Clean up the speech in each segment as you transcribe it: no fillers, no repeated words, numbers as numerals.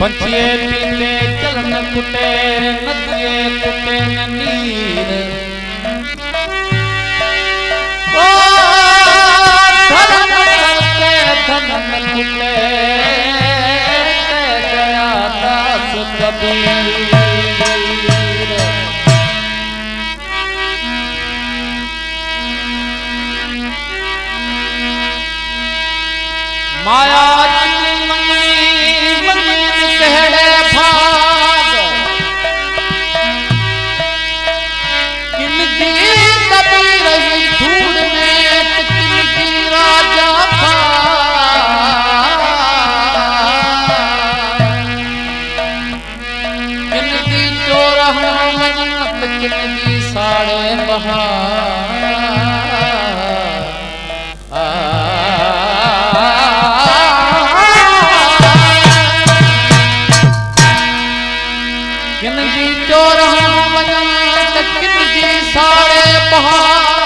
पंछिए पीते चलन कुटे नदिए कुटे नीर ओ धर्म करते धर्म कुटे गया दास कबीर माया साड़े बहार किन जी चोर किन जी साड़े बहार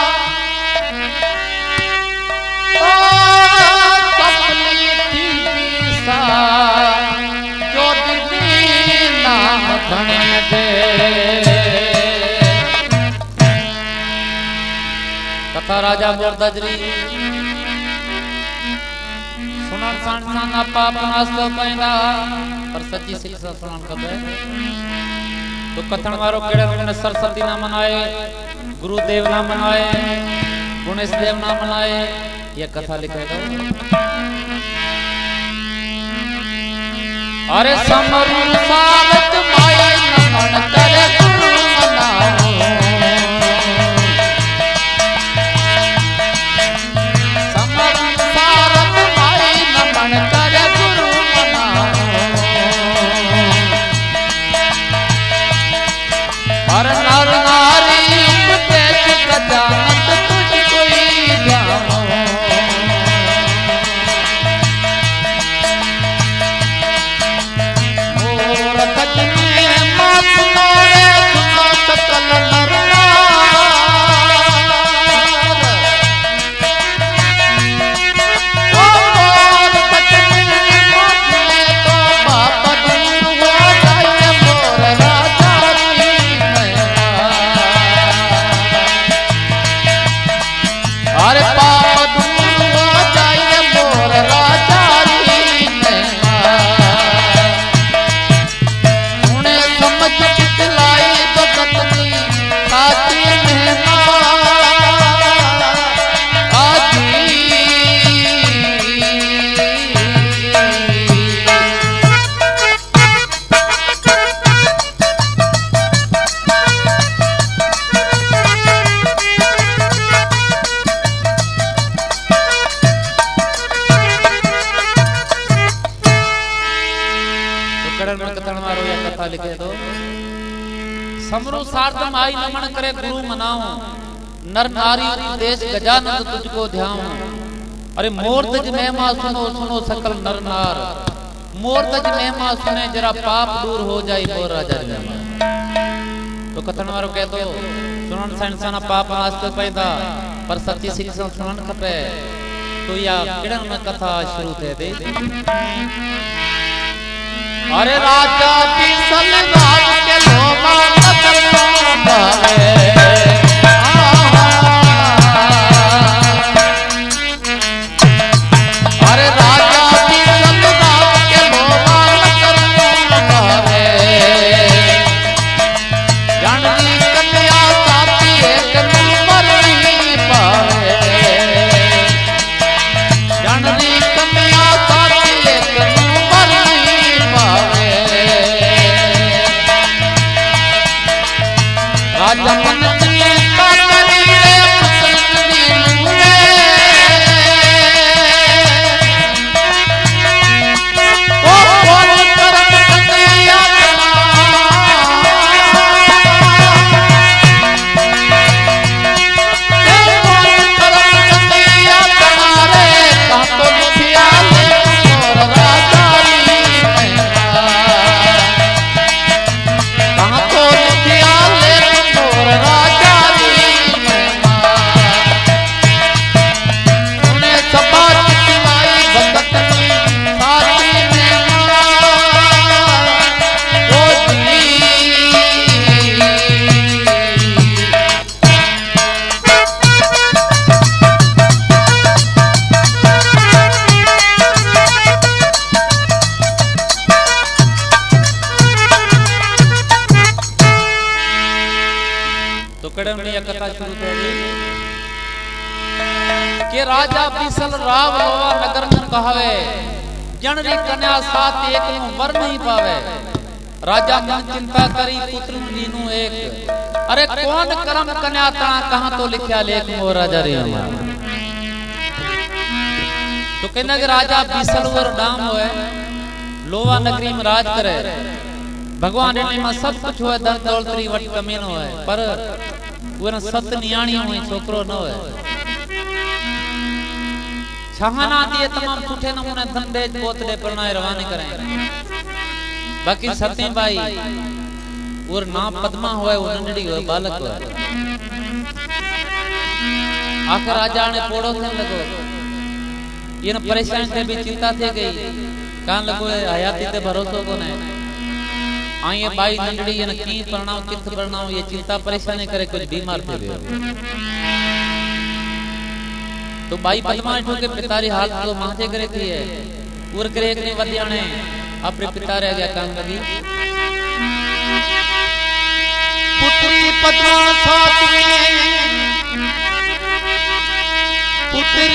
जो नाम धने दे कथा राजा मोरदजरी सुनन साना पाप नाश पैदा पर सच्ची शिक्षा सुनन कबे तो कथन वारो केड़े ने सरस्वती ना मनाए गुरुदेव ना मनाए गणेश देव ना मनाए ये कथा लिखे तो अरे समरू सावत माई नमन करे गुरु मनाओ समरू सार्धम आई नमन करे गुरु मनाऊं नर नारी देश गजानंद तुझको ध्याऊं अरे मोर तज महिमा सुनो सुनो सकल नर नार मोर तज महिमा सुने जरा पाप दूर हो जाए मोर राजा महिमा तो कथन वारो कह दो सुनन संसाना पाप नाश तो पैदा पर सच्ची शिक्षा सुनन खपे तो या किड़न में कथा शुरू थे दे अरे राजा की सलवार के लोमा अरे राजा की सलवार के लोमा जानवी कन्या साथी राजा मन चिंता करी रे पसंद ओ कौन करम कन्हैया कथा शुरू थी कि राजा बिसल राव लोवा नगर में कहावे जनरी कन्या साथ एक नु वर नहीं पावे राजा मन चिंता करी पुत्र दीनु एक अरे कौन करम कन्या तना कहां तो लिखया लेख मो राजा रे तो कहना कि राजा बिसल वर नाम होए लोवा नगरी में राज करे भगवान ने में सब कुछ होए धन दौलत री वट कमी न होए पर वो सत नियाणी हुई छोकरो न होए छहाना दिए तमाम सुठे नमूने धंधे पोतड़े परणाए रवानी करें बाकी सती बाई और ना पद्मा होए वो नंढड़ी होए बालक होए आखिर राजा ने पोड़ो थे लगो ये न परेशान थे भी चिंता थे गई कान लगो हयाती ते भरोसो को नहीं आइए बाई नंढड़ी ये न की परणाव कित परणाव ये चिंता परेशानी करे कुछ बीमार थे तो बाई पद्मा ने के पितारी हाल तो माथे करे थी है पूर करे एक ने वदियाने अपने पिता रह गया काम लगी पुत्री पद्मा साथ में पुत्री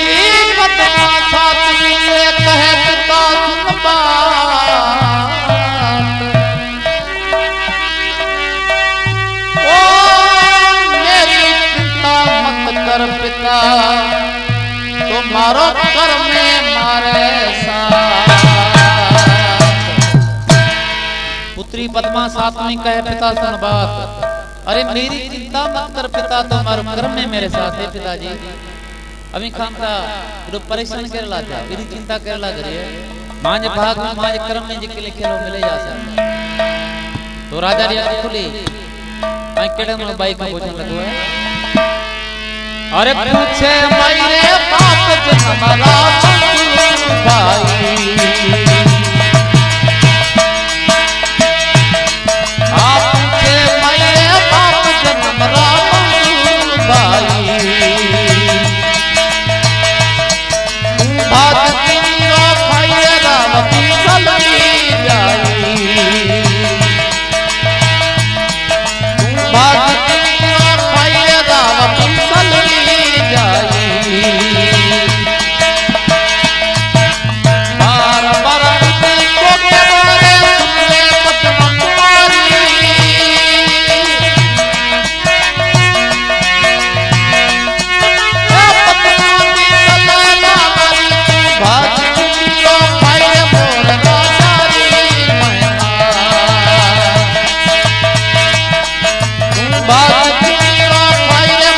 पद्मा साथ में कहे पिता सुन बात कर पिता तुम्हारो कर में मारे साथ पुत्री पद्मा साथ में कहे पिता सुन बात अरे मेरी चिंता मत कर पिता तुम्हारो कर्म में मेरे साथ है पिताजी अभी खामता जो परेशान कर ला था मेरी चिंता कर ला करिए मांझ भाग में मांझ कर्म में जिके लिखे लो मिले जा सकता तो राजा री आंख खुली आई केड़े में बाई का पूछने लगो है अरे पूछे मेरे बाप जन्मला भाई आप पूछे मेरे बाप जन्मला भाई बात तेरा भाई रावती चली जाई बात तेरा भाई रावती बार बार को के बोले सुने पद्मा कुमारी पद्मा की सलाला मारी भाग चुनियो भाई मोर राजारी मैं भाग चुनियो भाई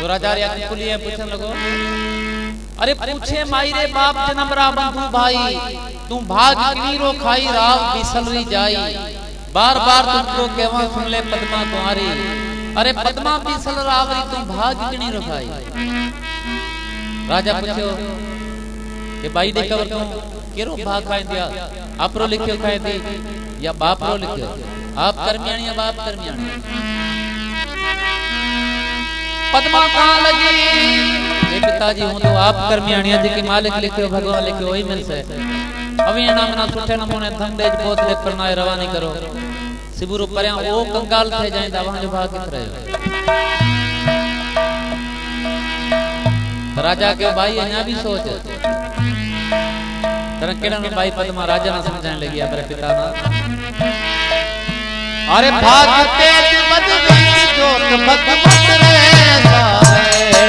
मोर राजारी पूछने लगो अरे पूछे मायरे बाप जन्मरा बंधु भाई तू भाग कीरो खाई राव बिसलरी जाई बार बार तुमको कहवा सुन ले पद्मा कुमारी अरे पद्मा बिसल रावरी तू भाग किनी रो खाई राजा पूछो कि भाई दे कवर तू केरो भाग खाई दिया आपरो लिखियो खाई दी या बाप रो लिखियो आप कर्मियाणी या बाप कर्मियाणी पद्मा कहां लगी ए पिताजी हूं तो आप कर्मियाणी जेके मालिक लिखियो भगवान लिखियो वही मिल से अभी एना मना सुठे नमूने धंधे पोत ले करना रवानी करो सिबुरु परया ओ कंगाल थे जाए दवा जो भाग कित रहे राजा के भाई अन्या भी सोच तर केड़ा में भाई पद्मा राजा ना समझाने लगी मेरे पिता ना अरे भाग तेज बदली जोत भगवत रे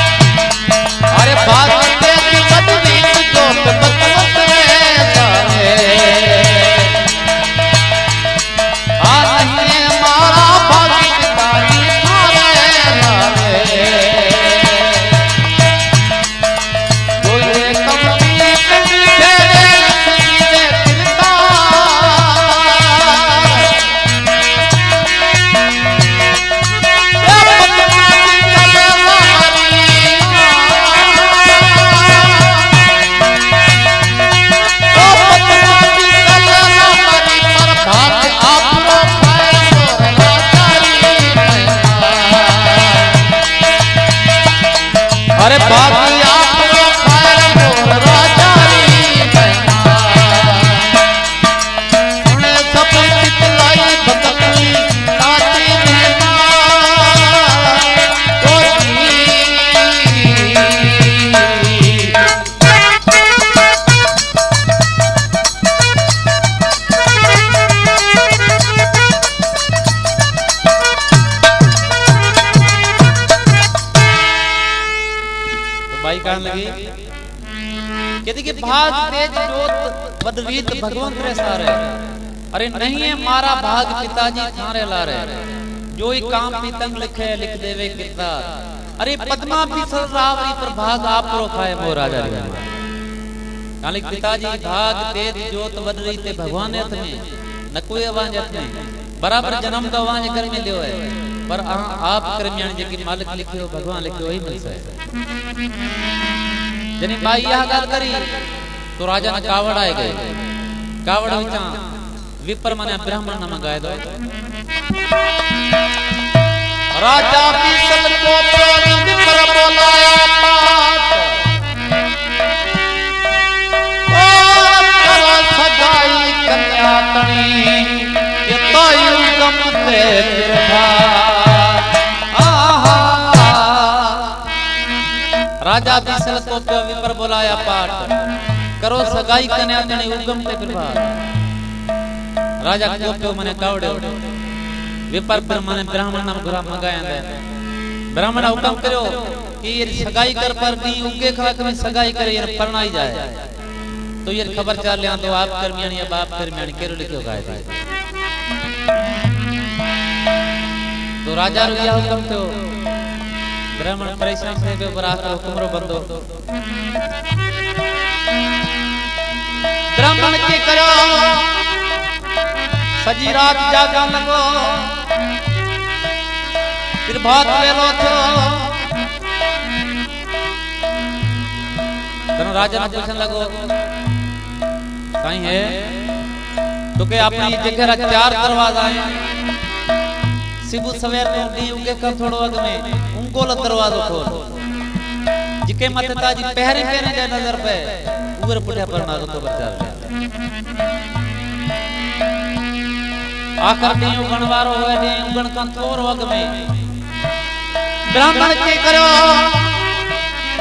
अरे भाग तेज बदली जोत भगवत रे आ नहीं मारा भाग पिताजी अरे बाकी आप खायर मोर राजा री उन्हें सब चितलाई भगती नाती मेहना भाई कहने लगी कहती कि भाग तेज जोत बदवीत भगवंत रे सारे अरे नहीं है मारा भाग पिताजी थारे ला रहे जो ही काम पीतंग लिखे लिख देवे किरदार अरे पद्मा भी सरावरी पर भाग आप रो खाए मो राजा रे काले पिताजी भाग तेज जोत बदवीत भगवान हथ में न कोई आवाज हथ में बराबर जन्म तो आवाज कर में लियो है पर आप कर्मियाणी जेकी मालिक लिखियो भगवान लिखियो वही मिल से जनी बाई यह गल करी तो राजा ने कावड़ आए गए कावड़ विचा विपर माने ब्राह्मण न मंगाए दो राजा बीसल को विपर बोलाया पात और करो सगाई कन्या तणी ये तो युगम से फिरभा राजा बीसल को विपर बोलाया पाठ करो सगाई कन्या तणी उगम ते फिरभा राजा को मने कावड़े विपर पर मने ब्राह्मण नाम घुरा मंगाया दे ब्राह्मण हुक्म करो कि ये सगाई कर पर दी उगे खाक में सगाई करे ये परनाई जाए तो ये खबर चार लिया तो आप कर्मियाणी या बाप कर्मियाणी केरो लिखियो गाए थे तो राजा रो यह हुक्म तो ब्राह्मण परेशान से के ऊपर आकर हुक्मरो बंदो ब्राह्मण के करो सजी रात जागा लगो फिर भात ले लो तो तनो राजा ने पूछन लगो कहीं है तो के अपनी जगह चार दरवाजा है सिबु सवेर को दी उगे का थोड़ो अग में उनको ल दरवाजो खोल जिके मते ताजी पहरे पहरे जाए नजर पे उगर पुठा पर ना तो बचार आखिर दी उगणवारो होए दी उगण का थोड़ो अग में ब्राह्मण के करो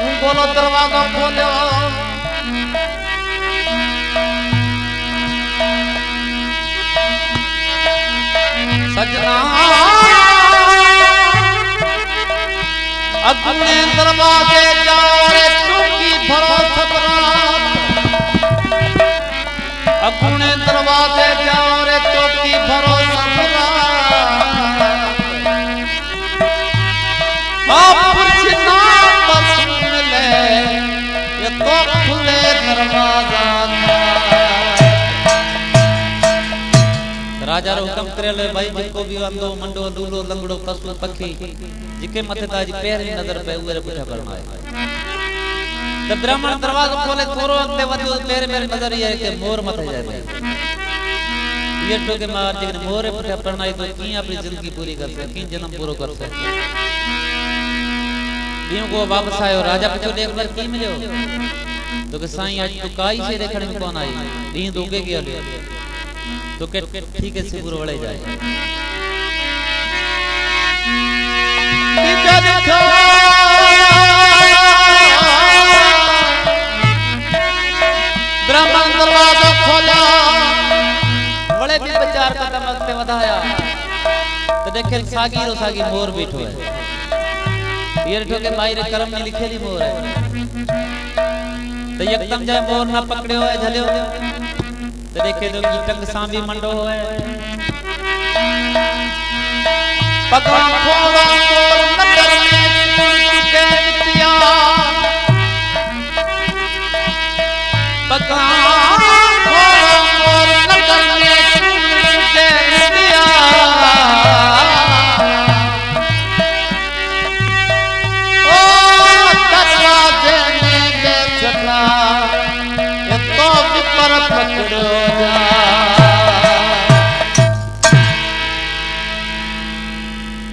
उनको ल दरवाजा खोलो सजना अपने दरवाजे जाओ रे चौकी भरो सबरात अपने दरवाजे जाओ रे चौकी भरो सबरात आप पुछना बस मिले ये तो खुले दरवाजा राजा रो हुक्म करेले भाई जिको भी अंधो मंडो दूलो लंगड़ो पशु पक्षी जिके मथे ताजी पैर नजर पे उरे पुठा करना है तो ब्राह्मण दरवाजो खोले थोरो अगते वधियो मेरे नजर ये है कि मोर मथे जाए ये तो के मार जिगर मोरे पुठे परनाई तो की अपनी जिंदगी पूरी कर सके की जन्म पूरो कर सके दियो को वापस आयो राजा पुछो देख बार की मिलो तो के साईं आज तू काई से देखने में कौन आई दी दोगे गया तो के ठीक है सिपुर वड़े जाए ब्राह्मण दरवाजा खोला बड़े भी विचार कदम अगते वधाया तो देखे सागी रो सागी मोर बैठो है ये ठो के भाई रे कर्म में लिखेली मोर है तो एकदम जाए मोर ना पकड़े हो झलियो तो देखे तो की टंग सांभी मंडो है पगा थोड़ा मोर नगर में चुके नित्या पगा थोड़ा मोर नगर में चुके नित्या ओ दरवाजे में बेचना ये तो विपर पकड़ो जा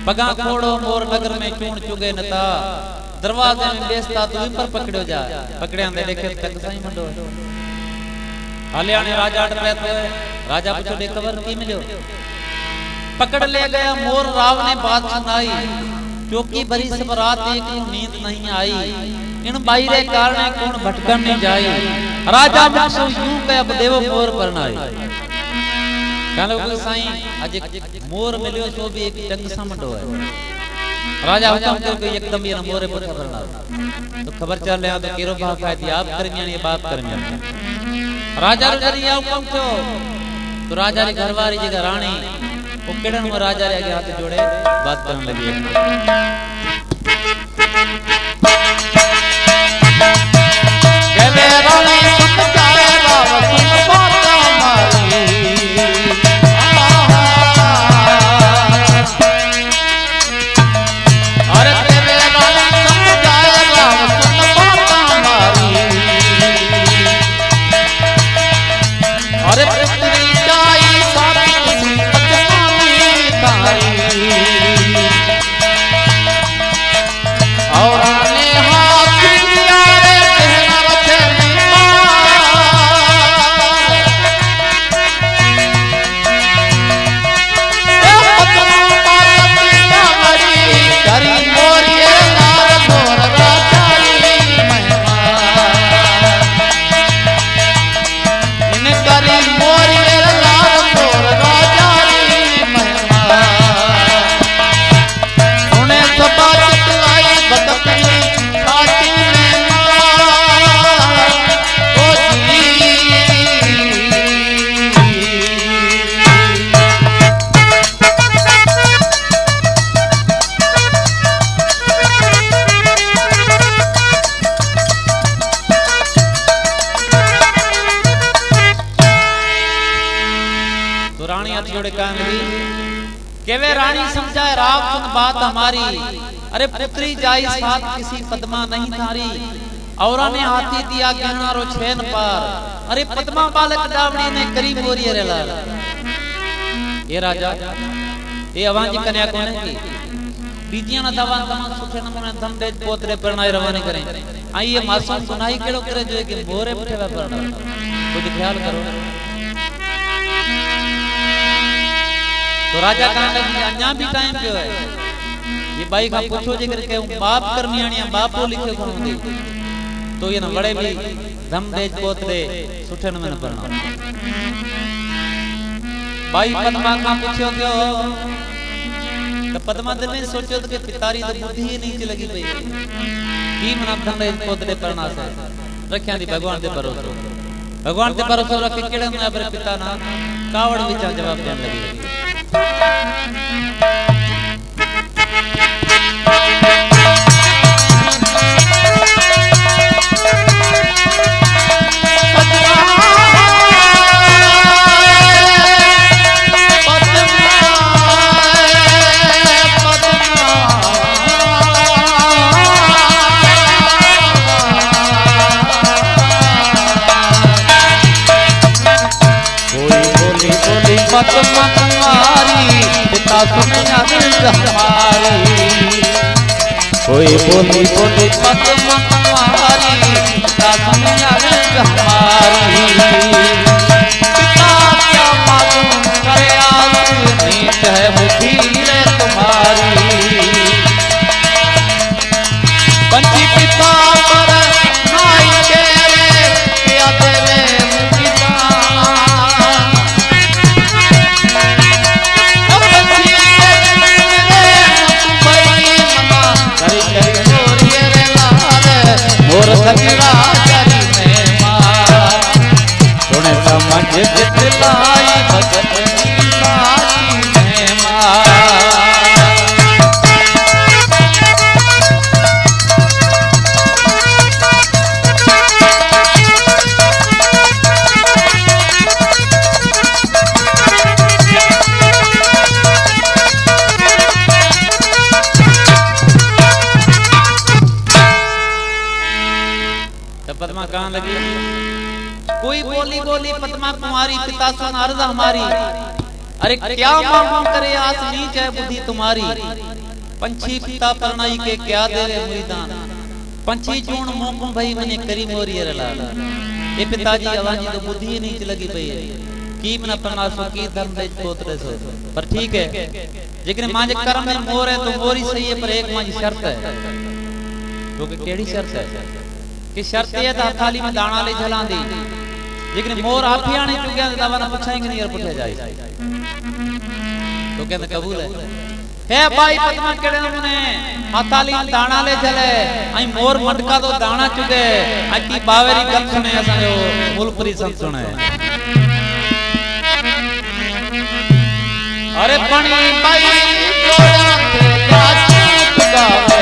पगा खोड़ो मोर नगर में चूण चुगे नता दरवाजे में बेचता तू विपर पकड़ो जा पकड़े आंदे देखे तक सही मंडो हलियाने राजा अट रहते राजा पूछो दे खबर की मिलो पकड़ ले गया मोर राव ने बात सुनाई चौकी भरी सब रात एक नींद नहीं आई इन बाईरे कारण कौन भटकन नहीं जाई राजा मुझसे यूं के अब देव मोर परनाई कहलो को साईं आज मोर मिलियो सो भी एक टंग सा मंडो है राजा हुक्म करके एकदम ये मोरे पर परना तो खबर चल ले तो केरो बाप है आप करमियानी बाप करमियानी राजा रो जरिया हुक्म क्यों तो राजा री घरवारी जगह रानी वो केड़न में राजा रे आगे हाथ जोड़े बात करने लगी कहले रानी समझाए राव सुन बात हमारी अरे कहले रानी समझाए राव सुन बात हमारी अरे पृथ्वी जाई सारी पतवानी तारी और आने हाथ दिया रे कहना रखे करी मोरिए लाल मोर राजारी इन करी मोरिए लाल मोर राजारी महिमा सुने सबा चितलाई बदकनी खाटी में ओ जी तो रानी हाथ जोड़े कहने लगी केवे रानी समझाए राव सुन बात हमारी अरे पुत्री जाई साथ किसी पद्मा नहीं थारी औरा ने हाथी दिया गहना रो छेन पार अरे पद्मा बालक दावणी ने करी मोरी रे लाल ये राजा ये अवांजी कन्या कोने की बीजियां ना दवा तमाम सुखे नमूने धन दे पोतरे परणाई रवानी करें आई ये मासूम सुनाई केड़ो करे जो कि मोरे पुठे परना कुछ ख्याल करो तो राजा कहने लगे अन्या भी टाइम पे है ये बाई का पूछो जे करके बाप करमियाणिया बापो लिखे कोन दे तो ये न बड़े भी धम देज पोतरे सुठे न परना बाई पद्मा का पूछो क्यों तो पद्मा दिल में सोचो तो कि पितारी तो बुद्धि ही नहीं लगी पई की मना धम देज पोतरे परना से रखिया दी भगवान दे भरोसा रख के केड़े में अपने पिता ना कावड़ विचा जवाब देने लगी पद्मा कुमारी पिता सुन अर्ज हमारी। कोई बोली बोली पद्मा कुमारी पिता सुन अर्ज हमारी। पिता क्या मालूम करे आस नीच है बुद्धि रे तुम्हारी। पंछी पिता पर नाई के क्या देवे समझ दिलाई भगत साची में मां। तो पद्मा कहाँ लगी? कोई बोली बोली पद्मा कुमारी पिता सुन अर्ज हमारी। अरे क्या मांगू करे आस नीच है बुद्धि तुम्हारी। पंछी पिता परनाई के क्या देवे मुरीदान। पंछी चूण मोकू भई मने करी मोरी रला। ये पिताजी आवाजी तो बुद्धि नीच लगी पई है की मना परनासो की धर्म दे पोतरे सो। पर ठीक है लेकिन मां जे कर्म में मोर है तो मोरी सही है, पर एक मां जी शर्त है। क्योंकि केड़ी शर्त है कि शर्त है तो थाली में दाना ले झलांदी, लेकिन मोर आप ही आने चुके हैं दवा ना पूछेंगे नहीं और पूछे जाए तो कहते कबूल है भाई। पद्मा केड़े नमूने हथाली में दाना ले चले आई मोर मटका तो दाना चुके आई की बावेरी गल सुने असा जो मूलपुरी संत सुने। अरे बणी भाई जोड़ा ते जाचू चुकावे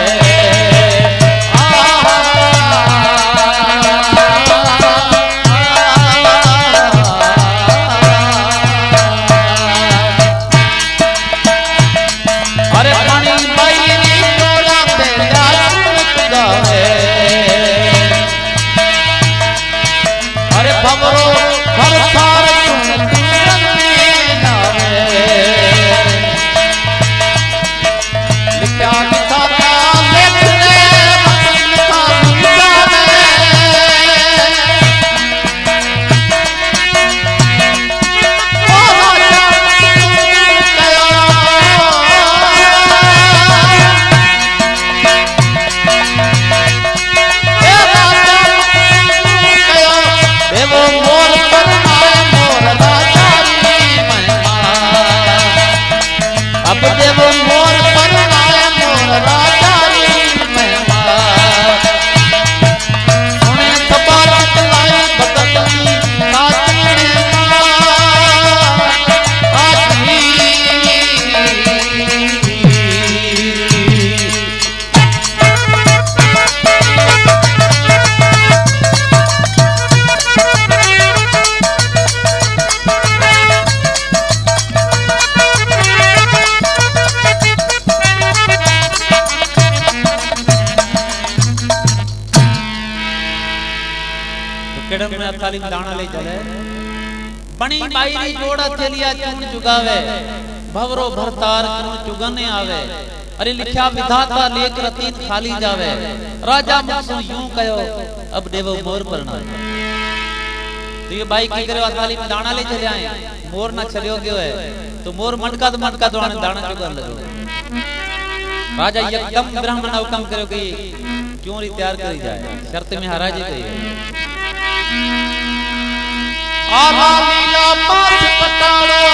थाली में दाना ले चले बणी बाई री जोड़ा चलिया चून चुगावे भवरो भरतार चून चुगने आवे। अरे लिखा विधाता लेकर अतीत खाली जावे राजा मुझसे यूं कहो अब देवो मोर परना। तो ये बाई की करे थाली में दाना ले चले आए मोर ना चलियो गयो है तो मोर मटका तो दाना चुगन लगो। राजा एकदम ब्राह्मण हुक्म करो कि क्यों री तैयार करी जाए शर्त में हराजी गई। आला लीला पाठ पटाड़ो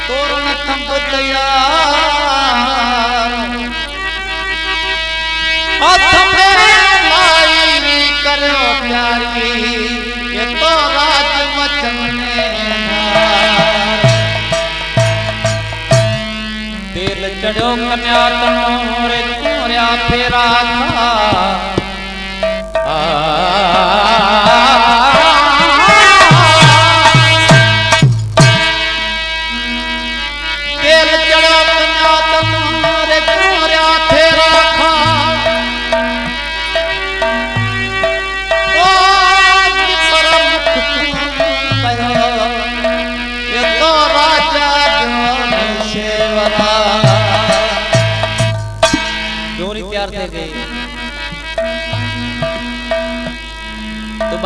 तोरण थंब तैयार हाथ में लाई करो प्यारी ये तो राज वचन दिल चढ़ो कन्या तनोरे चोरिया फेरा था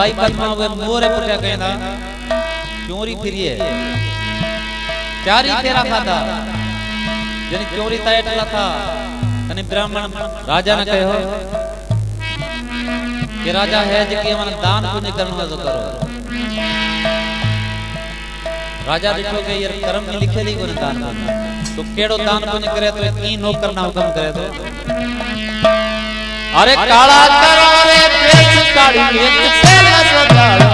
बाई पद्मा वे मोरे पुटिया कहंदा चोरी फिरिए चारी फेरा खादा जने चोरी तायटला था तने ब्राह्मण राजा ने कहो कि राजा है जे मन दान पुण्य करनो तो करो। राजा देखो के यार कर्म में लिखे ली कोन दान तो केड़ो दान पुण्य करे तो की नौकर ना हुक्म करे तो अरे काला करो रे पेच काड़ी एक पेला सजाड़ो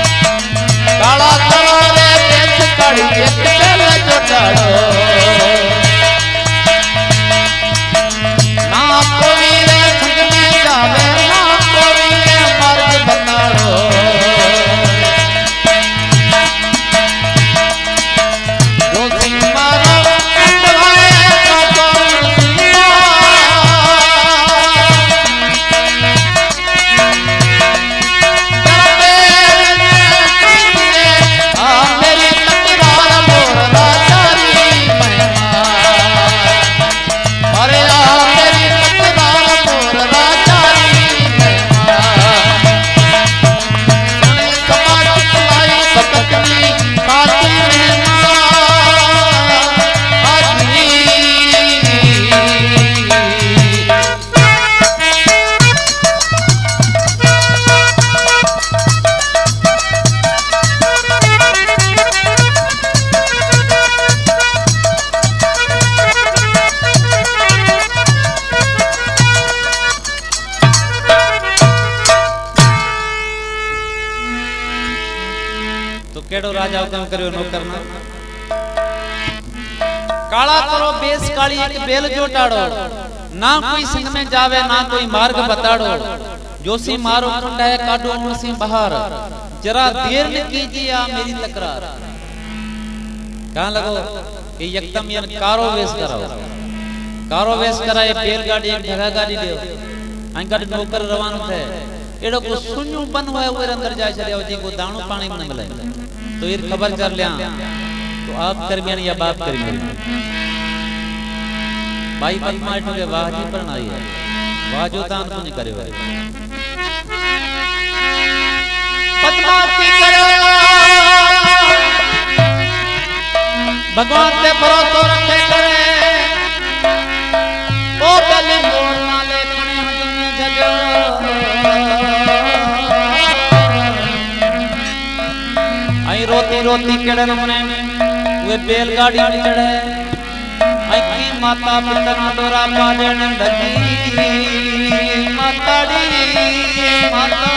काला करो रे पेच काड़ी एक पेला सजाड़ो ना कोई रे संग में जावे ना कोई रे मार्ग बताड़ो केड़ो राजा हुक्म करियो नौकर ना काला करो बेस काली एक बेल जोटाड़ो ना कोई संग में जावे ना कोई मार्ग बताड़ो जोशी मारो कुंडा है काडो मुनसी बाहर जरा देर न कीजिए मेरी तकरार कहां लगो कि एकदम यार कारो वेश कराए बैलगाड़ी एक ढगा गाड़ी लियो आई गाड़ी नौकर रवानो थे एड़ो को सुन्नु बन होए ओर अंदर जाय छरियो जी को दाणो पानी न मिले तो ये खबर कर लिया तो आप करमियान या बाप करमियान भाई पद्मा इठो के वाजी पर आई है वाजो दान पुण्य करे पद्मा की करो भगवान ते भरोसा रखे करे ओ गली मोर नाले खणे हद में जगो रोती रोती केड़े नमने वे बैलगाड़ी में चढ़े आई की माता पिता ना डोरा पाजण ढकी माताड़ी माता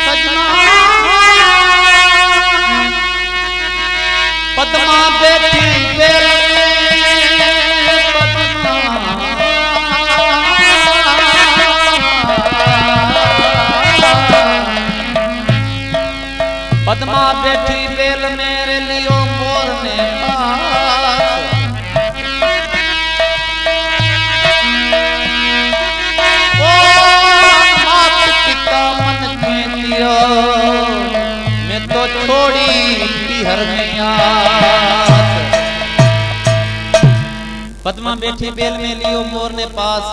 सजना पद्मा बैठी बेल पद्मा बैठी बेल मेरे लियो मोर ने पास ओ मात पिता मन खेतियो मैं तो छोड़ी बिहर में आस पद्मा बैठी बेल में लियो मोर ने पास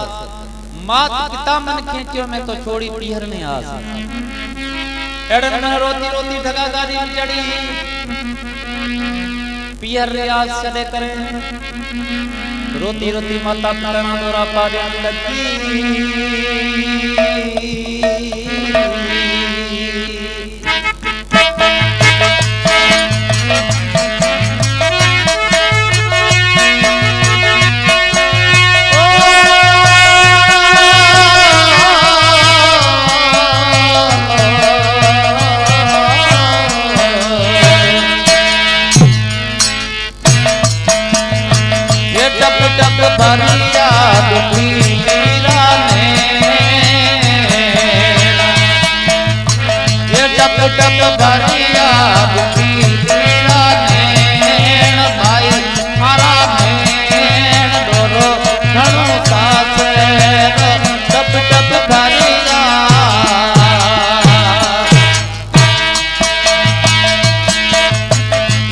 मात पिता मन खेतियो मैं तो छोड़ी बिहर में आस एड़न में रोती रोती ढगा गाड़ी में चढ़ी पियर रियाज चले करे रोती रोती माता पिता ना डोरा पाजण लगी भरिया दुखी मीरा ने ये टप टप भरिया दुखी मीरा ने भाई मारा में डोरो घणो साथ टप टप भरिया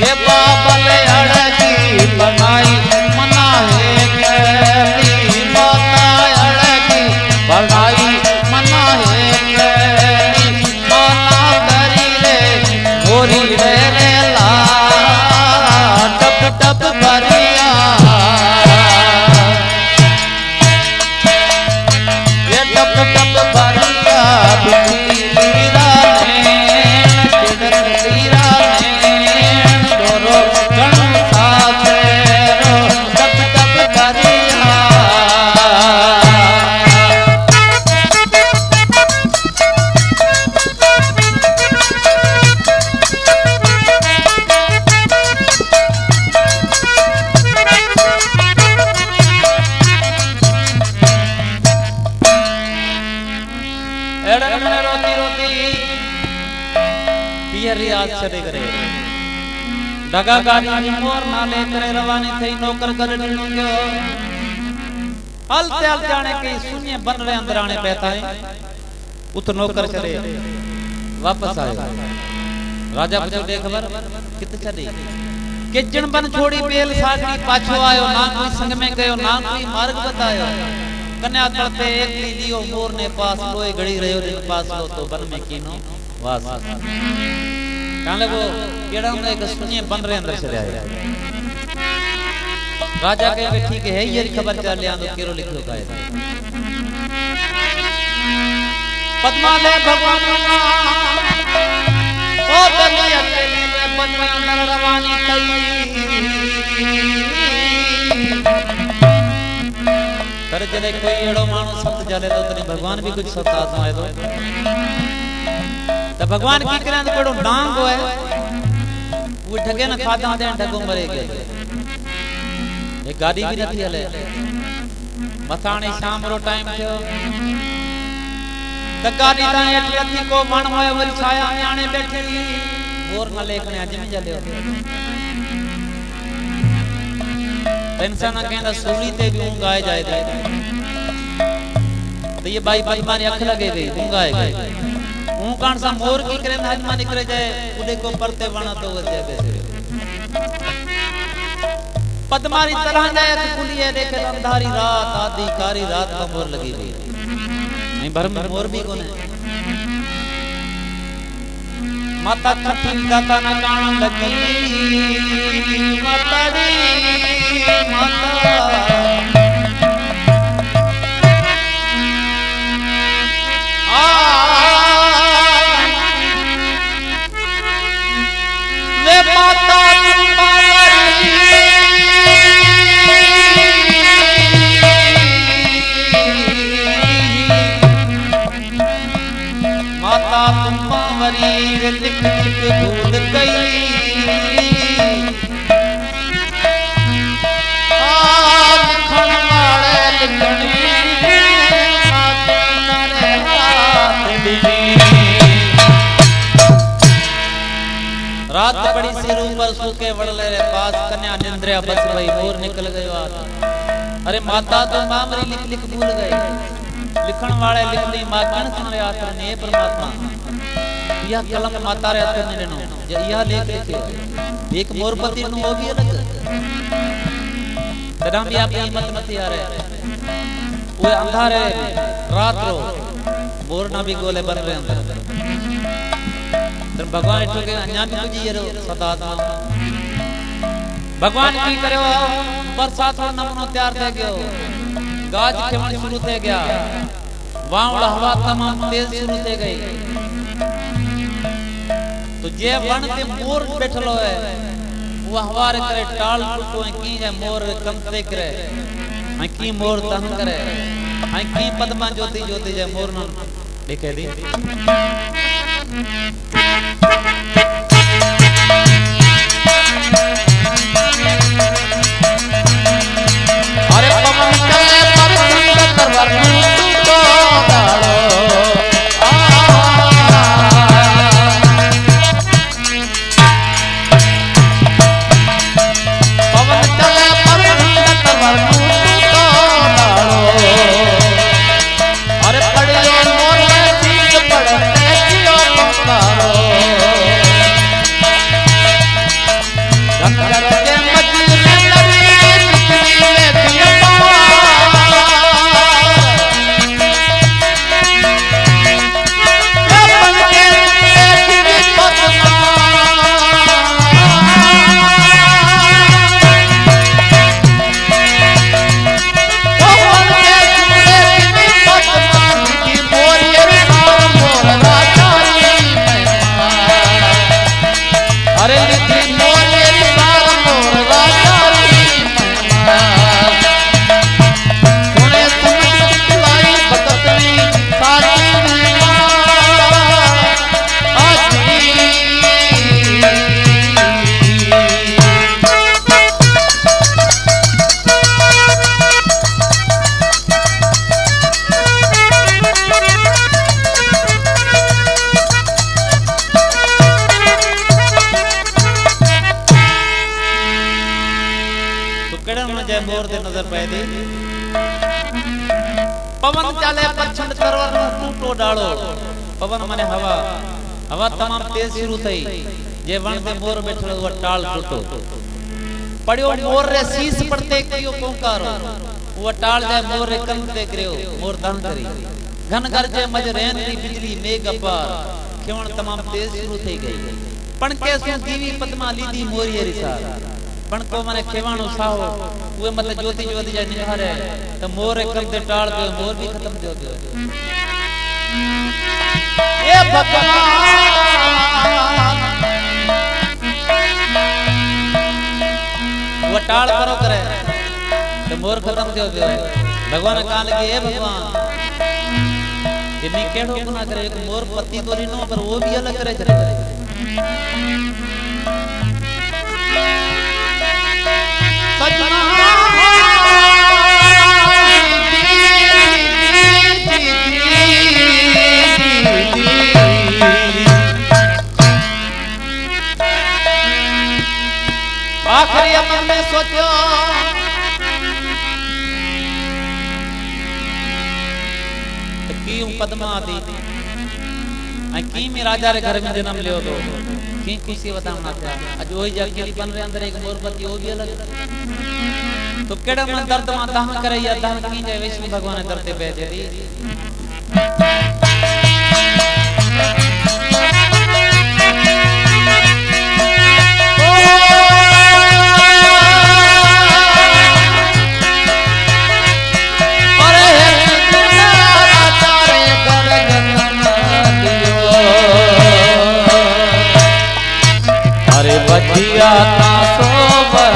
ये आस छॾे करे डगा गाड़ी मोर नाले करे रवानी थई नौकर कर ॾिनो गयो हलते हलते आने के शून्य बन रहे अंदर आने पहता है उत नौकर चले वापस आयो राजा पूछो दे खबर कित छॾी किचन बन छोड़ी बेल सागरी पाछो आयो ना कोई संग में गयो ना कोई मार्ग बतायो कन्या तड़पे एकली लियो मोर ने पास लोए घड़ी रयो दिन पास लो तो बन में कीनो वास काले वो केड़ा में एक शून्य बन रहे अंदर चले आए राजा कहे ठीक है ये खबर चल लिया तो केरो लिखो काए पद्मा ले भगवान ओ बनी अकेले में पद्मा अंदर रवानी कर जले कोई एड़ो मानो सत जले तो तने भगवान भी कुछ सत आजमाए तो भगवान की करे तो बड़ो डांग होए वो ठगे न खादा दे ठगो मरे गए एक गाड़ी भी नथी हले मथाणी शाम रो टाइम थियो त गाड़ी ताई अथी को मण होए वरी छाया में आने बैठी और न लेखने अज में जले इंसान कहंदा सूली ते भी ऊंघ आए जाए तो ये बाई पद्मा ने अख लगे गई ऊंघ आए गई ऊं कान सा मोर की करे हज में निकले जाए उडे को परते वणा तो वजे बेसे पद्मारी तरह जाए तो खुलिए देखे अंधारी रात आधी कारी रात का मोर लगी हुई नहीं भर में मोर भी कोने माता छठी दाता न कान लगी माताड़ी माता वे माता माता तुम्हारी लिख लिख भूल गई लिखण वाले लिखने रात बड़ी सिर ऊपर सूखे वड़ले रे पास कन्या निंद्रिया बस भई मोर निकल गयो आज अरे माता तो मामरी लिख लिख भूल गई लिखण वाले लिखनी मां कण सुने आखर ने परमात्मा यह कलम माता रे हाथ में लेनो जे यह लेख लिखे एक मोरपति नु होगी अलग तदम भी आप हिम्मत मत आ रहे वो अंधारे रात रो मोर ना भी गोले बन रहे अंदर तो भगवान इठो के अन्या भी तुझी ये रो सदात्मा भगवान की करो बरसात रो नमनो तैयार थे गयो गाज खेवण शुरू थे गया वावड़ हवा तमाम तेज शुरू थे गई तो जे वन ते मोर बैठलो है वो हवारे करे टाल टुटो की जे मोर कंते करे हां की मोर तंग करे हां की पद्मा ज्योति ज्योति जे मोर न देखे दी अरे पवन चले पर तरवर तो डालो पवन चले पर तरवर तो डालो अरे पड़े मोर सीत पड़ते जियो पुकारो केड़ा न जाए मोर दे नजर पै दी पवन चाले पछंड तरवर टूटो डालो पवन माने हवा हवा तमाम तेज शुरू थई जे वण ते मोर बैठो वो टाल टूटो पड़ियो मोर रे शीश पड़ते कियो पोकारो वो टाल जाए मोर रे कंध ते गिरयो मोर दहन करी घन गरजे मज रेन दी बिजली मेघ अपार खेवण तमाम तेज शुरू थई गई पण के सु दीवी पद्मा लीदी मोरिये रिसार पण को माने खेवाणो साहो उए मत ज्योति ज्योति जा निहारे त मोर रे कंध ते टाल पे मोर भी खत्म थियो गयो ए भगवान वो टाल करो करे तो मोर खत्म थियो गयो भगवान कान लगे ए भगवान ये मी केड़ो गुनाह करे एक मोर पति तोरी नो पर वो भी अलग करे चले सजना आखिरी मन में सोचो पद्मा थी की में राजा रे घर में जन्म लियो तो की खुशी बतावना था आज ओई जकेली बन रे अंदर एक मोरपति ओ भी अलग तो केड़ा मन दर्द मा दहन करे या दहन की जाए विष्णु भगवान दर्द पे दे दी बजिया का सोबन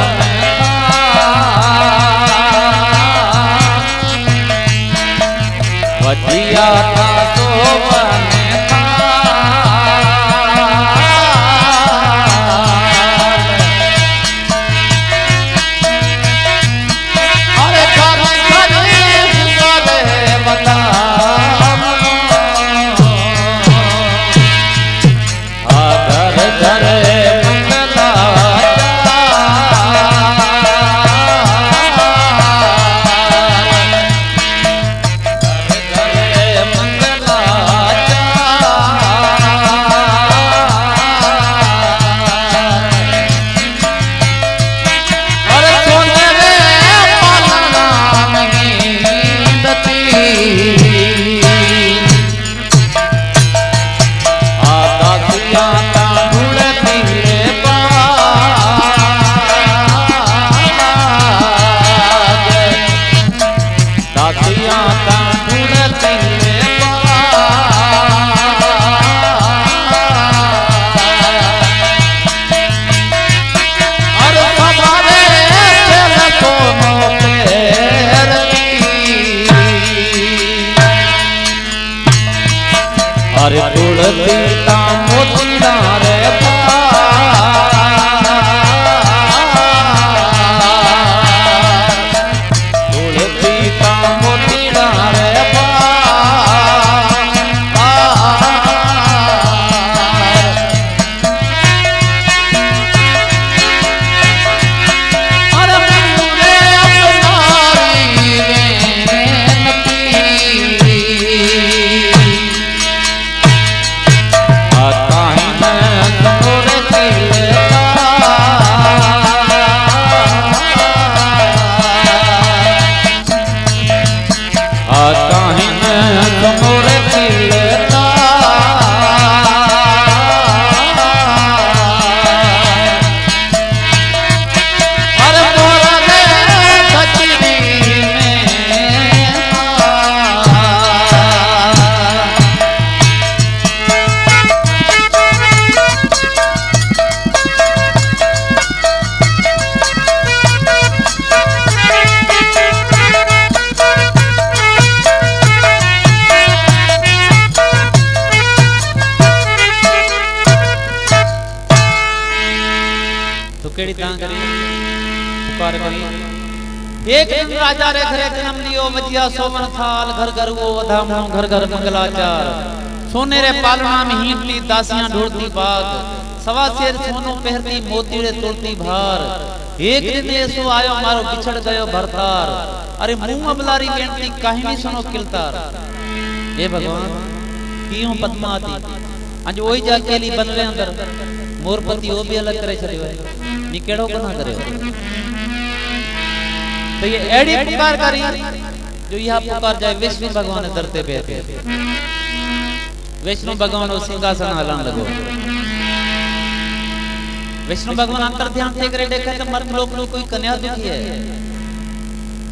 बजिया का सोबन अरे बता घर अरे तुलसी ता मोतीड़ा रे तुलसी ता मोतीड़ा रे केड़ी तां करी पुकार करी एक दिन राजा रे घरे जन्म लियो वजिया सोवन थाल घर घर वो वधामो घर घर मंगलाचार सोने रे पालना में हींटली दासियां ढूंढती बाग सवा शेर सोनो पहरती मोती रे तोड़ती भार एक दिन ऐसो आयो मारो बिछड़ गयो भरतार, अरे मुंह अबलारी बेनती काहे नहीं सुनो किलतार। हे भगवान कियों पद्मावती अज ओई जा केली बनवे अंदर मोरपति ओ भी अलग करे छड़ियो नी केड़ो गुनाह करयो। तो ये एड़ी पुकार करी जो यह पुकार जाए विष्णु भगवान धरते पे थे। विष्णु भगवान वो सिंहासन हलान लगो। विष्णु भगवान अंतर ध्यान से करे देखे तो मर्द लोग नो कोई कन्या दुखी है।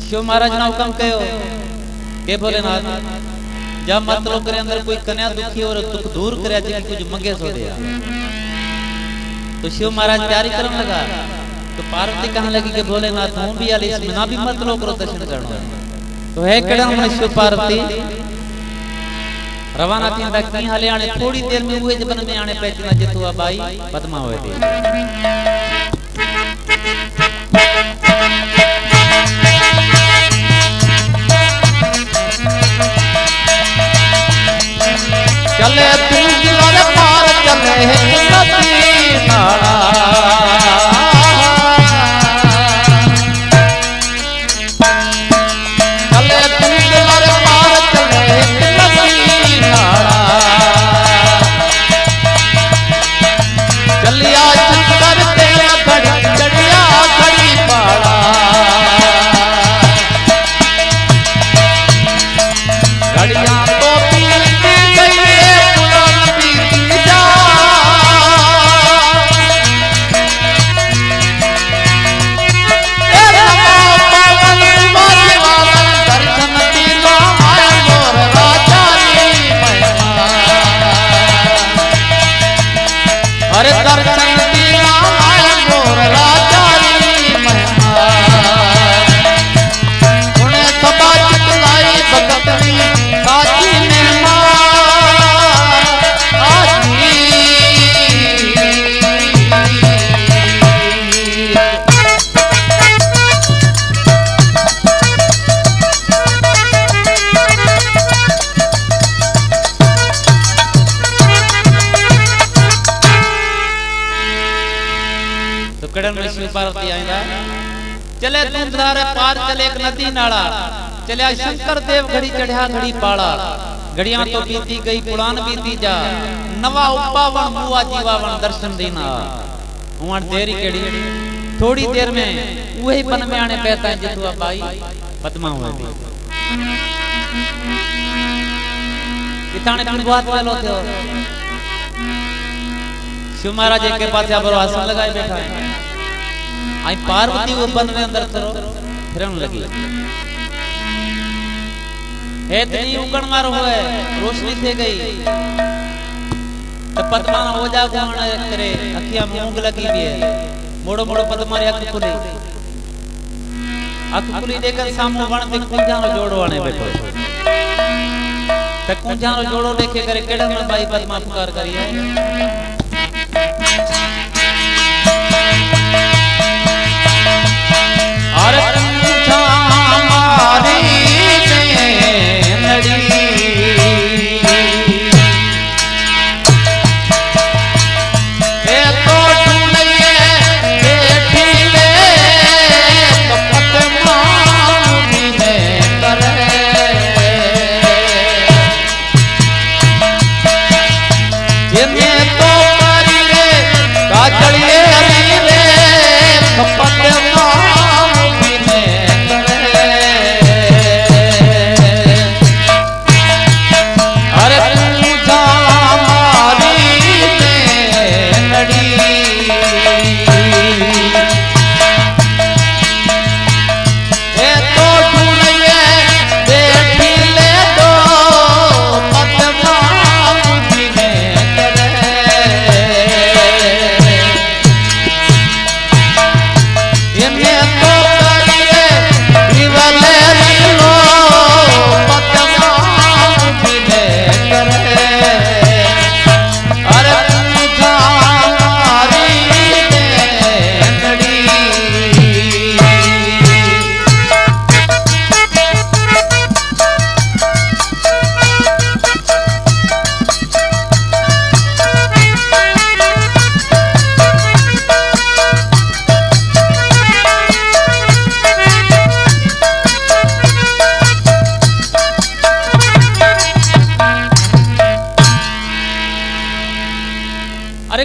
शिव महाराज ने हुक्म कयो के भोलेनाथ जब मर्द लोग के अंदर कोई कन्या दुखी और दुख दूर करे जी कुछ मंगे सो दे। तो शिव महाराज तैयारी करने लगा तो पार्वती कहने लगी कि भोलेनाथ हूं भी आली इसमें ना भी मर्द लोग रो दर्शन करना। तो है केड़ा मन शिव पार्वती रवाना थी व्यक्ति हाले आने थोड़ी देर में हुए जबन में आने पहचना जितुआ बाई पद्मा होए थी। चले तू गिलारे पार चले नदी नाला चले तू गिलारे पार चले नदी नाला चलिया चक्कर तेरा घड़ी चढ़िया घड़ी पाला घड़िया तो अरे दर्शन दिया मोर राजारी महिमा उन्हें सबा चितलाई भगत साची महिमा आजी। कड़न में शिव पार्वती आइंदा चले दूधारे पार चले एक नदी नाला चले शंकर देव घड़ी चढ़ा घड़ी पाला घड़ियां तो बीती गई पुरान बीती जा नवा उपावन मुआ जीवावन दर्शन देना हुआं देरी केड़ी थोड़ी देर में वही बन में आने पहता है जितुआ बाई पद्मा हुए थी। इताने तुम बात वालो थे शिव महाराज के पास यहाँ पर आसन लगाए बैठा है। आई पार्वती वो बन में अंदर करो फिरन लगी है इतनी उगण मार हुए रोशनी थे गई तो पद्मा हो जा गुण करे अखियां मूंग लगी भी है मोड़ो मोड़ो पद्मा रे अख खुली देखकर सामने वण ते कुंजानो जोड़ो आने बैठो ते कुंजानो जोड़ो देखे करे केड़ा में बाई पद्मा पुकार करी है। अरे हमारी नड़ी ए तो ढूंढिए बैठी ले तो पद्मा में करे ये मैं तो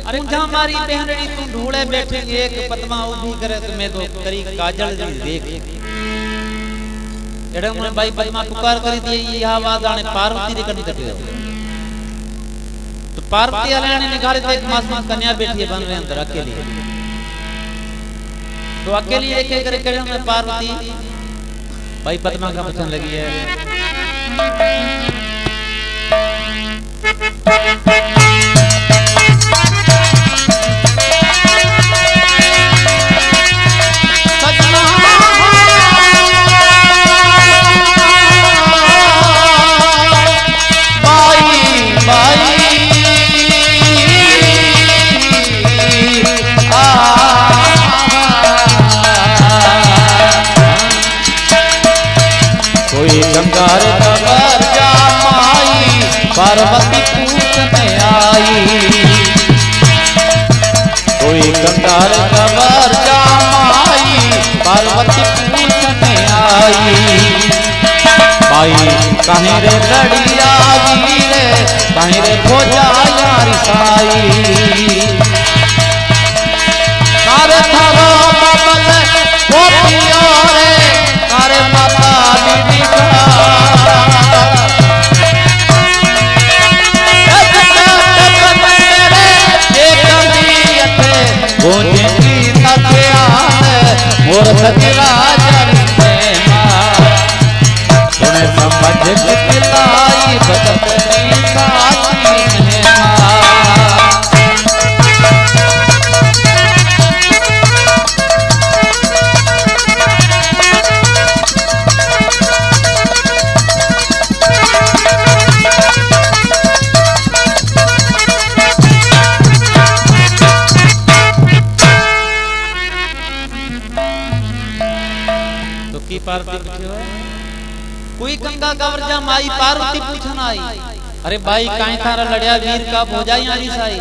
पूंझा मारी बहनड़ी तू ढूंढे बैठे एक पद्मा उभी करे तो मैं तो करी काजल जी देख एड़ा मन भाई पद्मा पुकार करी दी ये आवाज आने पार्वती रे कन कटे तो पार्वती वाले ने निकाले तो एक मासूम कन्या बैठी है बन रहे अंदर अकेली तो अकेली एक एक करे करे में पार्वती भाई पद्मा का बचन लगी है गंगार कबर जा माई पार्वती पूछने आई कोई गंगार कबर जा माई पार्वती पूछने आई भाई कहीं रे लड़िया वीरे कहीं रे खोजा यारी साई कारे थारो बबल गोपियो रे कारे माता दीदी मोर सजरा सुने समझ दिलाई बदलनी साथी पार्वती पूछे कोई गंगा कवरजा माई पार्वती पूछन आई अरे भाई काई थारा लड़या वीर का भोजाई आरी साई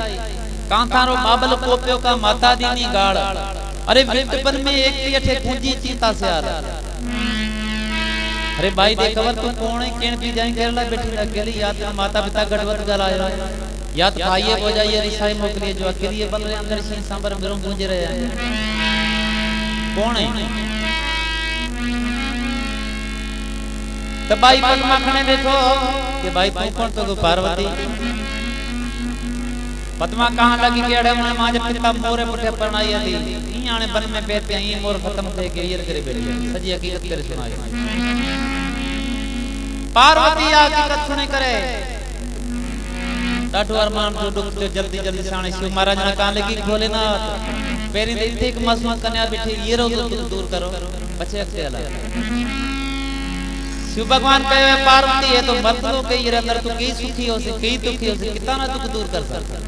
का थारो बाबल पोप्यो का माता दीनी गाड़ अरे विटपन में एक पियठे पूंजी चीता से आ अरे भाई देखवर तू कौन है केन पी जाए केरला बैठी अकेली याद माता पिता गढ़वत गलायो याद भाईए भोजाई आरी साई मोकली जो अकेली बन रहे अंदर सिंह सांबर मिरो गूंज रहे हैं कौन है तो भाई पद्मा खने देखो कि भाई तू कौन तो पार्वती पद्मा कहां लगी के अड़े मन माज पिता मोरे पुठे परनाई आली इयाने बन में बैठे ई मोर खत्म थे के ईर करे बैठे सजी हकीकत करे सुनाई पार्वती हकीकत सुने करे डाठो अरमान जो दुख तो जल्दी जल्दी साणे शिव महाराज ने कहां लगी भोलेनाथ पेरी देते एक मासूम कन्या बैठी ये रो दूर करो पछे अक्से अला शिव भगवान कहे पार्वती है तो मत लो के ये अंदर तू कई सुखी हो से कई दुखी हो से कितना ना दुख दूर कर सकता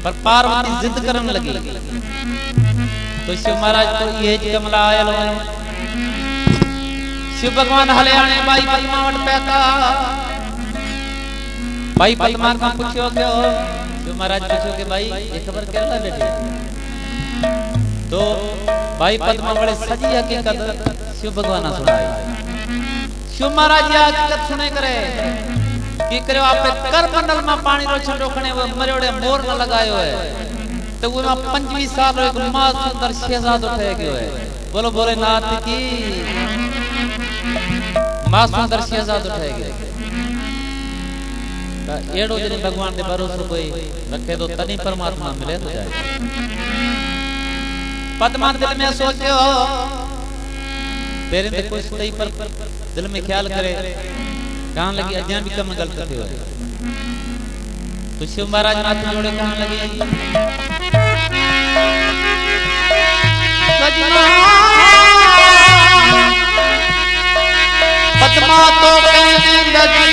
पर पार्वती जिद करने लगी तो शिव महाराज को ये कमला आयल शिव भगवान हले आने भाई पद्मा वट पैका भाई पद्मा का पूछो क्यों शिव महाराज पूछो के भाई ये खबर कैसा बेटी तो भाई पद्मा बड़े सजी हकीकत शिव भगवान सुनाई शिव महाराज या हकीकत सुने करे की करे आपे कर मंडल में पानी रो छंडो खने वो मरोड़े मोर न लगायो है तो वो में 25 साल एक मां सुंदर शहजाद उठे गयो है बोलो भोलेनाथ की मां सुंदर शहजाद उठे गयो ता एड़ो जने भगवान दे भरोसो कोई रखे तो तनी परमात्मा मिले तो जाए पद्मा दिल में सोचो तेरे ते कोई सही पर दिल में ख्याल करे कहां लगी अज्ञान भी कम गलत थे तो शिव महाराज हाथ जोड़े कहां लगी सजना पद्मा तो कहने लगी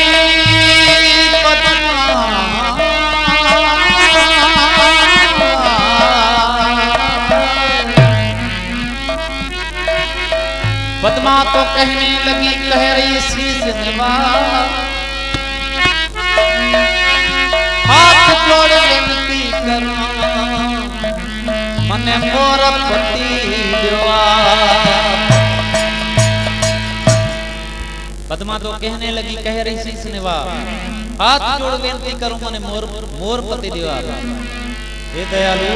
पद्मा तो कहने लगी कह रही शीश निभा हाथ जोड़ विनती करो मने मोर पति देवा पद्मा तो कहने लगी कह रही शीश निभा हाथ जोड़ बेनती करूं मने मोर पति देवा हे दयालु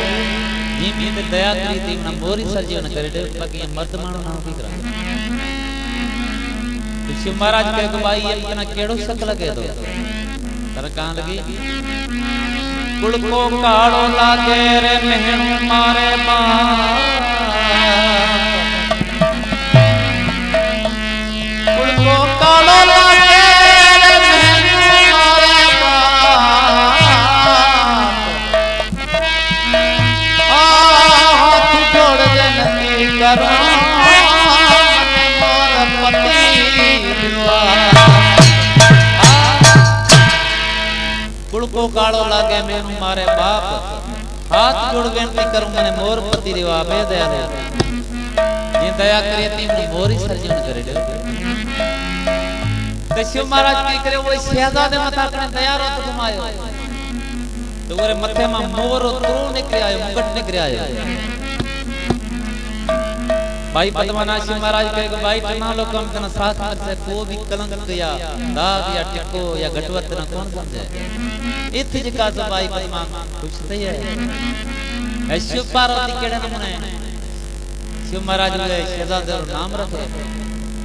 जी में दया करी थी ना मोरी सर्जीवन करे दे बाकी मर्द मानो ना भी करा शिव महाराज कहे को भाई ये इतना केड़ो सक लगे दो तर कहां लगी कुल को काड़ो लागे रे मेहणु मारे बा कुल को काड़ो लागे रे मेहणु मारे बा हाथ जोड़ विनती करो मोर पति कुल को काड़ो लागे मेनू मारे बाप हाथ जोड़ बेनती करूं मने मोर पति देवा बे दयालु जी दया करे ती मोरी सर्जन करे दे ते शिव महाराज की करे वो शहजादे मथा अपने दया रो तो घुमायो तो ओरे मथे में मोर त्रो निकले आयो मुकुट निकले आयो भाई पद्मनाभ शिव महाराज कहे कि भाई तना लोग हम तना साथ मत से को भी कलंक या दाग या टिको या घटवत ना कौन समझे इत्थे जिका से भाई पद्मा कुछ तो है शिव पार्वती केड़े नमूने शिव महाराज ने शहजादे रो नाम रखे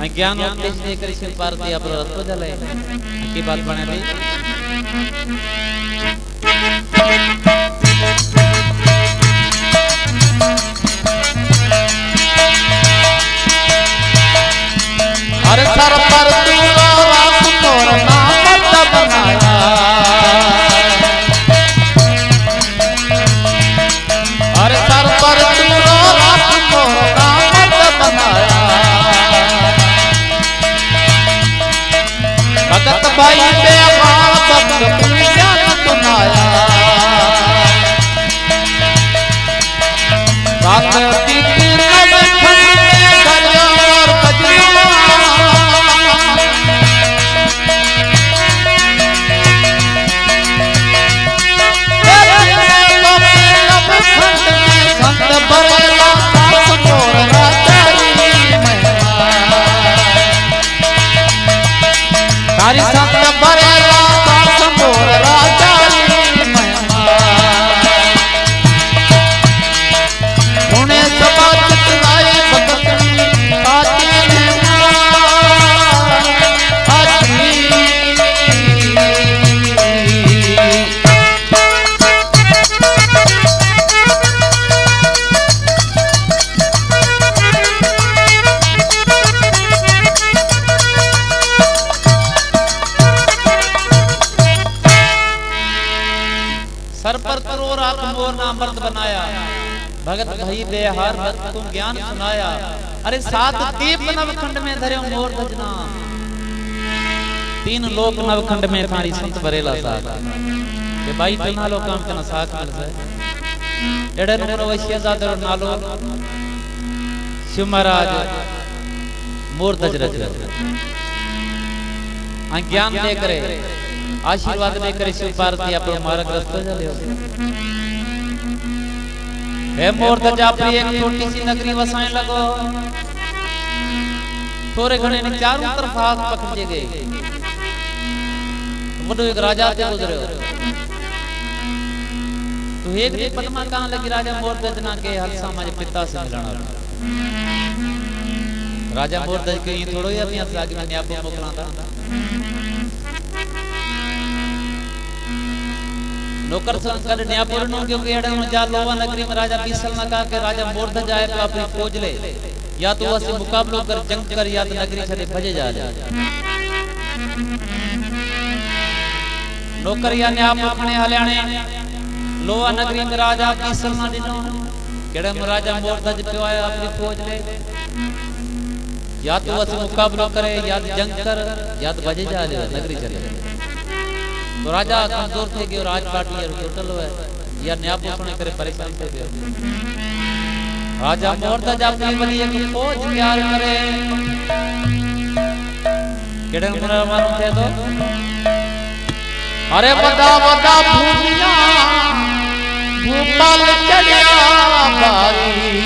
आ ज्ञान उपदेश दे कर शिव पार्वती आप रस्तो चले की बात बने दी अरे सर पर तू रात मोर नाम बनाया अरे सर पर तू रात मोर नाम बनाया भगत भाई बेवार भक्त पूजा सुनाया रात तारी संत बरेला दास मोर राजा पुणे सभा चितलाई भगतनी आती सर पर करो रात मोर नाम मर्द बनाया भगत भई बेहार भक्त तुम ज्ञान सुनाया अरे सात दीप नवखंड में धरे मोर भजना तीन लोक नवखंड में थारी संत बरेला साथ के भाई तना लोक काम तना साथ मिल जाए एड़े नंबर वैश्य जादर नालो शिव महाराज मोर धज रच आ ज्ञान दे करे आशीर्वाद लेकर शिव पार्वती अपने मार्ग रास्ते चले हे मोर धज अपनी एक छोटी सी नगरी वसाने लगो थोड़े घने ने चारों तरफ हाथ पकड़े गए वो एक राजा से गुजरे तो एक दिन पद्मा कहां लगी राजा मोर धज ना के हल्सा हमारे पिता से मिलना राजा मोर धज के ये थोड़ो ही अपनी आगे में न्यापो मोकला था नौकर संकर न्यापुर नो क्योंकि एड़ा में जा लोवा नगरी में राजा बीसल ना कहा के राजा मोर धज आए तो अपनी फौज ले या तो वसे मुकाबलो कर जंग कर या तो नगरी छले भजे जा नौकर या न्याप अपने हल्याणे लोवा नगरी में राजा बीसल ना दिनो केड़े में राजा मोर धज पे आया अपनी फौज ले या तो वसे मुकाबलो करे या तो जंग कर या तो भजे जा नगरी चले तो राजा कमजोर थे कि राजपाट ये टोटल है या न्यायपूर्ण करे परेशान थे राजा मोर धज अपनी बनी एक फौज तैयार करे केड़े मुरा मानो थे तो अरे बड़ा बड़ा भूमिया भूपाल चढ़िया बारी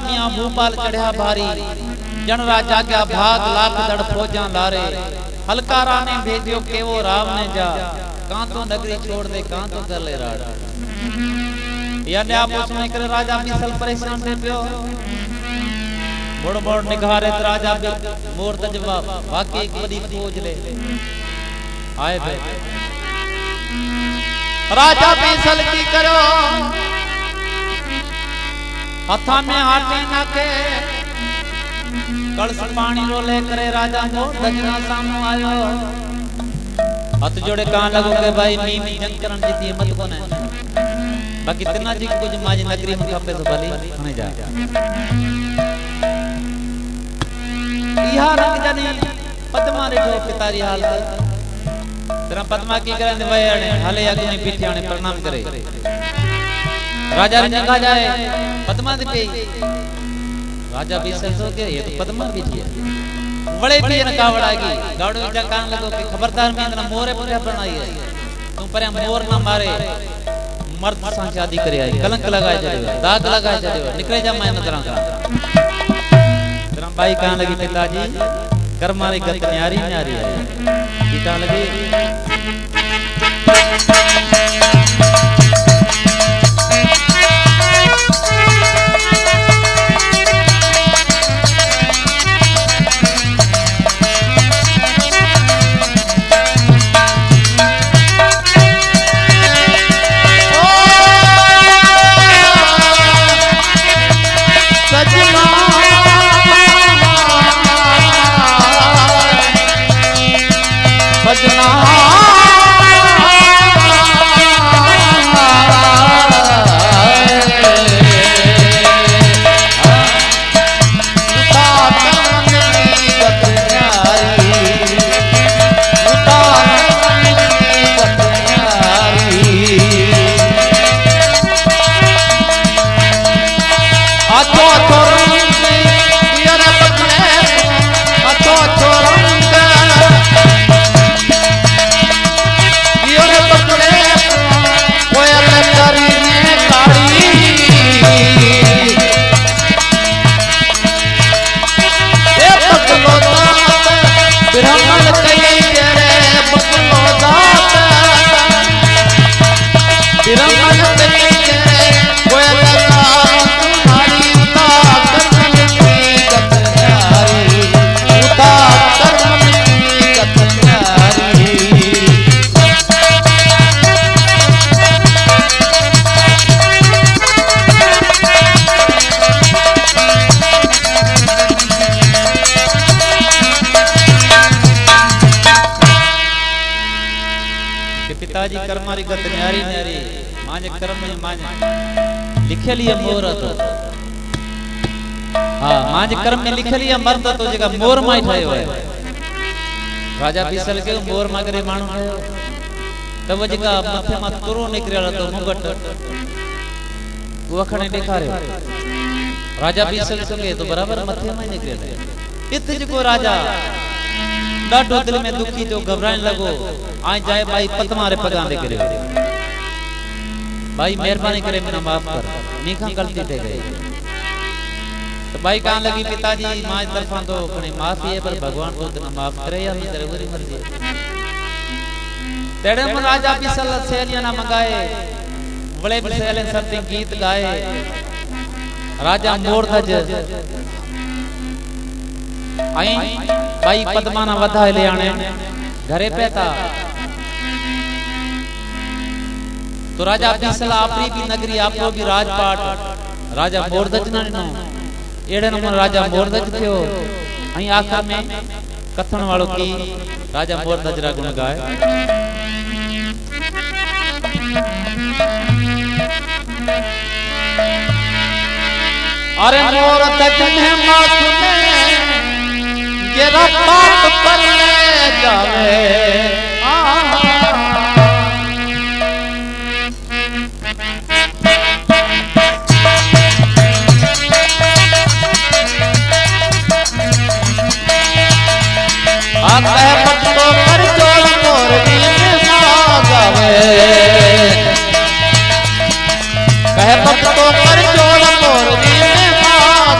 मियां भूपाल चढ़िया भारी जनरा जाग्या भाग लाख दड़ फौजा लारे हलकारा ने भेजियो केवो राम ने जा कांतो नगरी छोड़ दे कांतो कर ले राड़ यानी आप उसमें करे राजा मिसल परेशान थे पियो मोड़ निगारे राजा भी मोर तजवा वाकई एक बड़ी खोज ले आए बे राजा मिसल की करो हथा में आटे ना के कलश पानी रो ले करे राजा मोर तजना सामने आयो हाथ जोड़े कान लगो के भाई मी जंग करन जीती हिम्मत कोने बाकी तना जी कुछ माज नगरी में खपे तो भली हने जा इहा रंग जनी पद्मा रे जो पितारी हाल तेरा पद्मा की करन वयणे हले अग्नि पीछे आने प्रणाम करे राजा रे जगा जाए पद्मा दे पे राजा भी सो के ये तो पद्मा भी थी बड़े भी न कावड़ागी गावड़ जा कान लगो कि खबरदार में इतना मोरे पर बनाई है तुम पर मोर ना मारे मर्द सा शादी करे आई कलंक लगाए जड़े दाग लगाए जड़े निकले जा मैं नजरा का तेरा भाई कान लगी पिताजी कर मारी गत न्यारी न्यारी है पिता लगी पिताजी कर्मारी गत न्यारी न्यारी माने कर्म में माने लिखे लिया मोर तो हां माने कर्म में लिखे लिया मर्द तो जगह मोर माई ठयो है राजा बिसल के मोर मागरे माणो है तब जगह मथे मा तुरो निकरेला तो मुगट वखणे देखारे राजा बिसल संगे तो बराबर मथे में निकरेला इत जको राजा डाडो दिल में दुखी जो घबराने लगो आज जाए भाई पद्मा रे पगां दे करे भाई मेहरबानी करे मेरा माफ कर नीखा गलती थे गई तो भाई कहां लगी पिताजी मां तरफा तो कने माफी है पर भगवान तो इतना माफ करे या मैं तेरे बुरी मर्जी तेरे मन राजा बिसल सेलिया ना मंगाए बड़े बिसले सब गीत गाए राजा मोर थज आई भाई पद्मा ना वधाए ले आने घरे पे था तो राजा बिसल आपरी भी नगरी आपरो भी राजपाट राजा मोरधज ना नो एड़े नमूने राजा मोरधज थियो अई आखिर में कथन वालो की राजा मोरधज रा गुण गाए अरे मोरधज ने मां सुने तेरा पाप पर ले जावे कह पत्तो कर जोड़ मोर दीन मागावे कह पत्तो कर जोड़ मोर दीन मागावे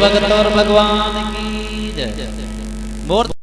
भगत और भगवान की जय। मूर्त